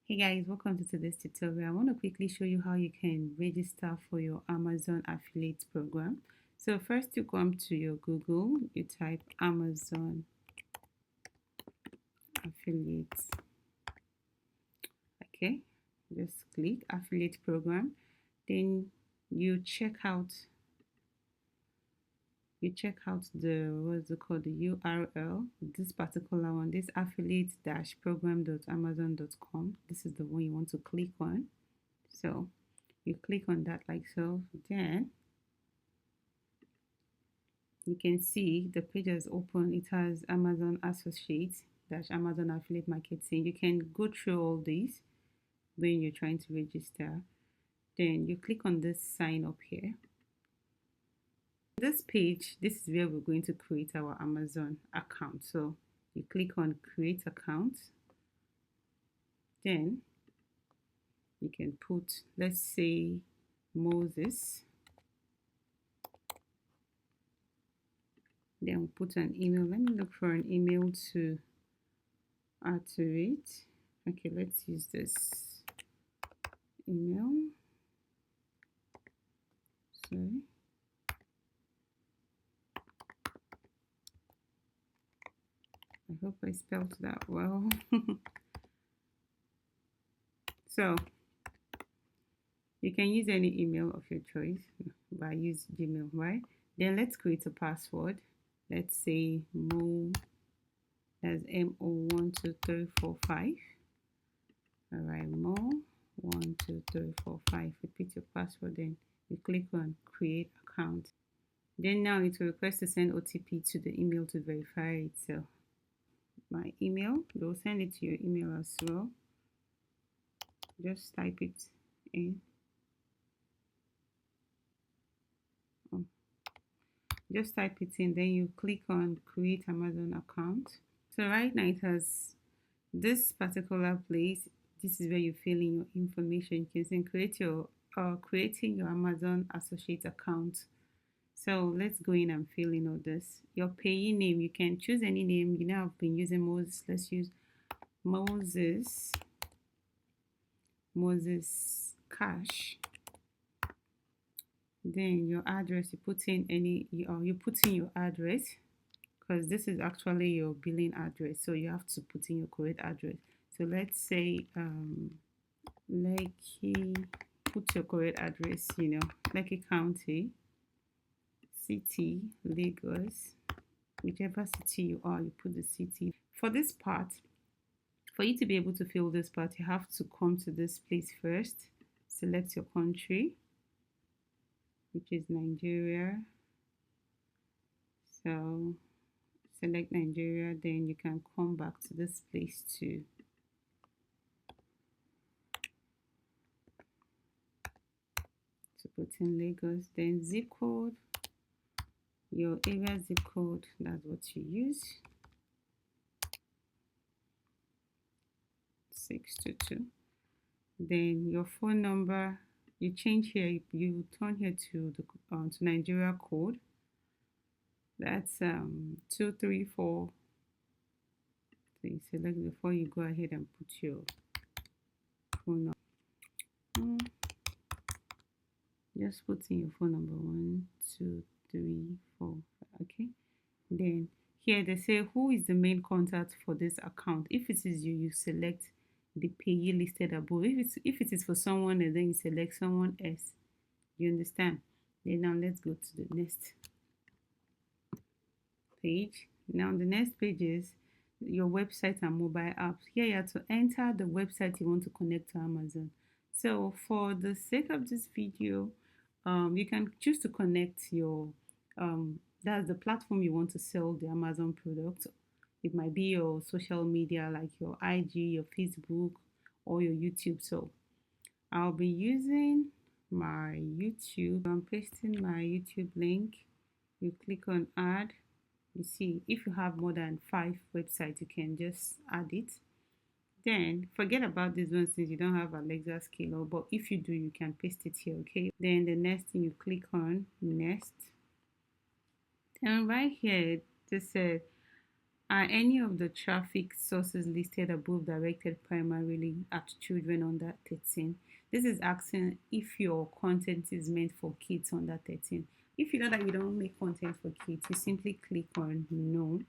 Hey guys, welcome to today's tutorial. I want to quickly show you how you can register for your Amazon affiliate program. So first you come to your Google, you type Amazon affiliates. Okay, just click affiliate program. Then you check out the what's it called, the URL, this particular one, this affiliate-program.amazon.com. This is the one you want to click on. So you click on that like so. Then you can see the page is open. It has Amazon Associates dash Amazon Affiliate Marketing. You can go through all these when you're trying to register. Then you click on this sign up here. This page, this is where we're going to create our Amazon account. So you click on create account. Then you can put, let's say, Moses. Then we'll put an email. Let me look for an email to add to it. Okay, let's use this email. Sorry. I hope I spelled that well. So you can use any email of your choice, but I use Gmail, right? Then let's create a password. Let's say Mo, that's MO12345. All right, Mo12345. Repeat your password, then you click on create account. Then now it will request to send OTP to the email to verify it. So my email, they'll send it to your email as well. Just type it in. Just type it in, then you click on create Amazon account. So right now it has this particular place. This is where you fill in your information. You can create your creating your Amazon associate account. So let's go in and fill in all this. Your payee name, you can choose any name. You know, I've been using Moses. Let's use Moses Cash. Then your address, you put in your address, because this is actually your billing address, so you have to put in your correct address. So let's say Lekki, put your correct address, Lekki County, city, Lagos, whichever city you are, you put the city. For this part, for you to be able to fill this part, you have to come to this place first, select your country, which is Nigeria. So select Nigeria, then you can come back to this place to put in Lagos. Then zip code, your area zip code, that's what you use, 622. Then your phone number, you change here, you turn here to the to Nigeria code. That's 234. So you select before you go ahead and put your phone number. Just put in your phone number, 1 2 3 4. Okay. Then here they say who is the main contact for this account. If it is you, you select the payee listed above. If it is for someone else, then you select someone else. You understand? Then now let's go to the next page. Now the next page is your website and mobile apps. Here you have to enter the website you want to connect to Amazon. So for the sake of this video, you can choose to connect your that's the platform you want to sell the Amazon product. It might be your social media like your IG, your Facebook, or your YouTube. So I'll be using my YouTube. I'm pasting my YouTube link. You click on add. You see, if you have more than 5 websites, you can just add it. Then forget about this one since you don't have Alexa skill, but if you do, you can paste it here. Okay, then the next thing, you click on next, and right here this said Are any of the traffic sources listed above directed primarily at children under 13? This is asking if your content is meant for kids under 13. If you know that you don't make content for kids, you simply click on no.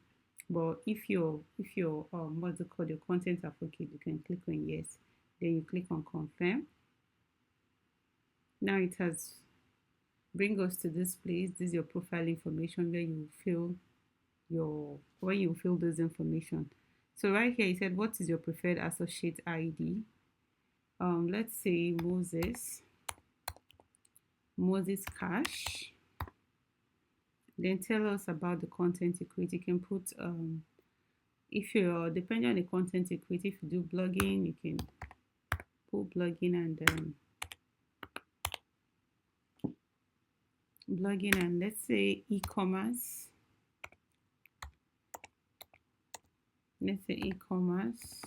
But if your what's it called, your content are for kids, you can click on yes. Then you click on confirm. Now it has bring us to this place. This is your profile information where you fill this information. So right here it said, what is your preferred associate ID? Let's say Moses Cash. Then tell us about the content you create. You can put if you're depending on the content you create, if you do blogging, you can put blogging and let's say e-commerce. Let's say e-commerce,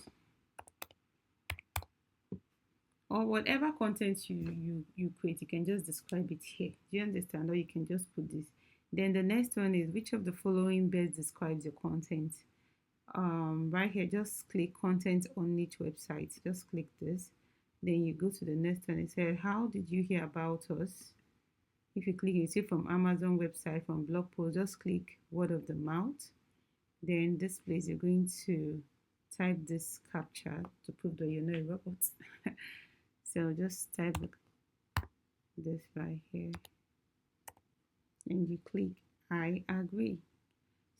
or whatever content you create, you can just describe it here. Do you understand? Or you can just put this. Then the next one is, which of the following best describes your content? Right here, just click content on each website. Just click this. Then you go to the next one. It says, how did you hear about us? If you click, you see from Amazon website, from blog post, just click word of the mouth. Then this place, you're going to type this captcha to prove that you're not a robot. So just type this right here and you click I agree.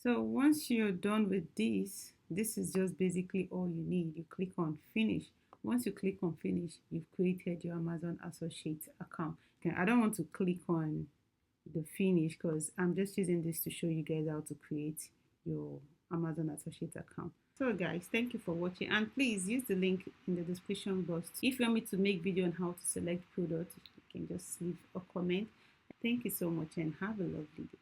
So once you're done with this is just basically all you need. You click on finish. Once you click on finish, you've created your Amazon associate account. Okay, I don't want to click on the finish because I'm just using this to show you guys how to create your Amazon associate account. So guys, thank you for watching, and please use the link in the description box. If you want me to make video on how to select products, you can just leave a comment. Thank you so much and have a lovely day.